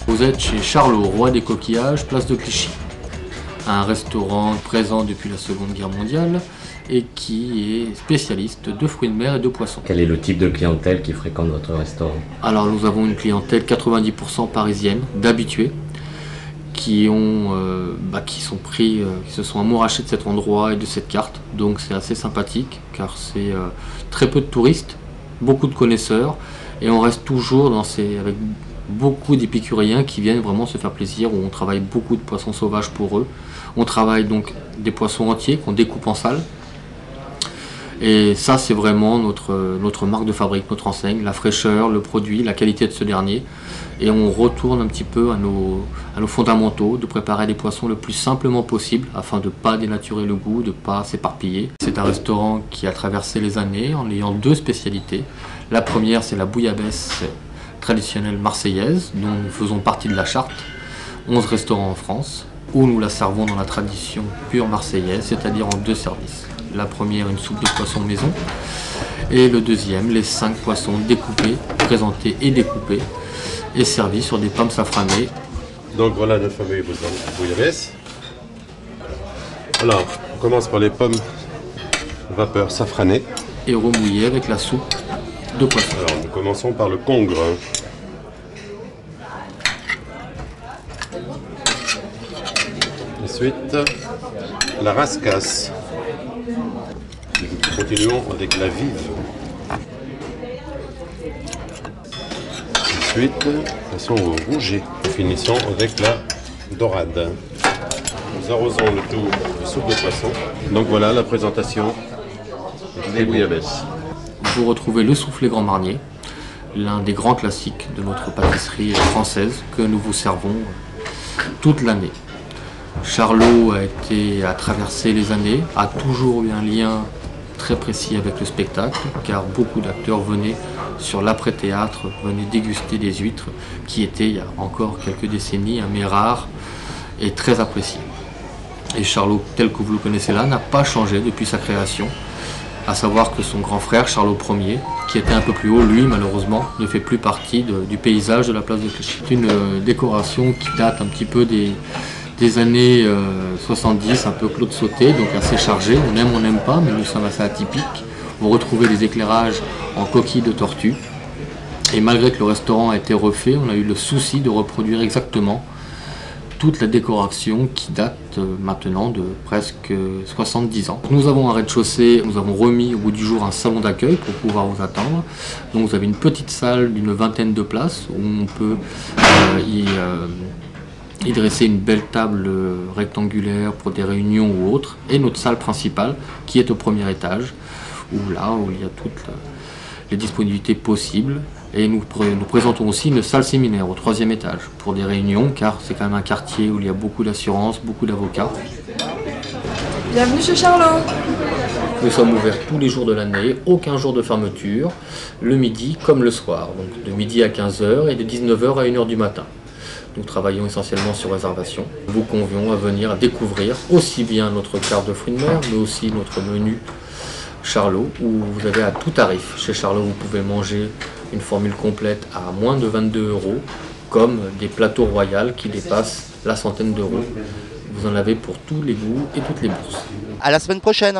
Vous êtes chez Charlot, roi des coquillages, place de Clichy. Un restaurant présent depuis la Seconde Guerre mondiale et qui est spécialiste de fruits de mer et de poissons. Quel est le type de clientèle qui fréquente votre restaurant? Alors nous avons une clientèle 90% parisienne, d'habitués, qui se sont amourachés de cet endroit et de cette carte. Donc c'est assez sympathique car c'est très peu de touristes, beaucoup de connaisseurs et on reste toujours avec beaucoup d'épicuriens qui viennent vraiment se faire plaisir, où on travaille beaucoup de poissons sauvages pour eux. On travaille donc des poissons entiers qu'on découpe en salles. Et ça, c'est vraiment notre marque de fabrique, notre enseigne, la fraîcheur, le produit, la qualité de ce dernier. Et on retourne un petit peu à nos fondamentaux, de préparer des poissons le plus simplement possible afin de ne pas dénaturer le goût, de ne pas s'éparpiller. C'est un restaurant qui a traversé les années en ayant deux spécialités. La première, c'est la bouillabaisse traditionnelle marseillaise, dont nous faisons partie de la charte. 11 restaurants en France, où nous la servons dans la tradition pure marseillaise, c'est-à-dire en deux services. La première, une soupe de poisson maison, et le deuxième, les 5 poissons découpés, présentés et découpés, et servis sur des pommes safranées. Donc voilà notre fameux bouillabaisse. Alors, on commence par les pommes vapeur safranées. Et remouillées avec la soupe de poisson. Alors, nous commençons par le congre. Ensuite, la rascasse. Nous continuons avec la vive. Ensuite, passons au rouget. Nous finissons avec la dorade. Nous arrosons le tout de soupe de poisson. Donc voilà la présentation des bouillabaisse. Vous retrouvez le soufflé Grand Marnier, l'un des grands classiques de notre pâtisserie française que nous vous servons toute l'année. Charlot a traversé les années, a toujours eu un lien très précis avec le spectacle, car beaucoup d'acteurs venaient sur l'après-théâtre, venaient déguster des huîtres, qui étaient il y a encore quelques décennies un mets rare et très apprécié. Et Charlot, tel que vous le connaissez là, n'a pas changé depuis sa création. À savoir que son grand frère, Charlot Ier, qui était un peu plus haut, lui malheureusement, ne fait plus partie du paysage de la place de Clichy. C'est une décoration qui date un petit peu des années 70, un peu Claude Sauté, donc assez chargé. On n'aime pas, mais nous sommes assez atypiques. Vous retrouvez des éclairages en coquille de tortue. Et malgré que le restaurant a été refait, on a eu le souci de reproduire exactement toute la décoration qui date maintenant de presque 70 ans. Nous avons un rez-de-chaussée, nous avons remis au bout du jour un salon d'accueil pour pouvoir vous attendre. Donc vous avez une petite salle d'une vingtaine de places où on peut y dresser une belle table rectangulaire pour des réunions ou autres. Et notre salle principale qui est au premier étage, où il y a toutes les disponibilités possibles. Et nous présentons aussi une salle séminaire au troisième étage pour des réunions, car c'est quand même un quartier où il y a beaucoup d'assurances, beaucoup d'avocats. Bienvenue chez Charlot. Nous sommes ouverts tous les jours de l'année, aucun jour de fermeture, le midi comme le soir, donc de midi à 15 h et de 19 h à 1 h du matin. Nous travaillons essentiellement sur réservation. Nous vous convions à venir découvrir aussi bien notre carte de fruits de mer, mais aussi notre menu Charlot, où vous avez à tout tarif. Chez Charlot, vous pouvez manger une formule complète à moins de 22 €, comme des plateaux royaux qui dépassent la centaine d'euros. Vous en avez pour tous les goûts et toutes les bourses. À la semaine prochaine.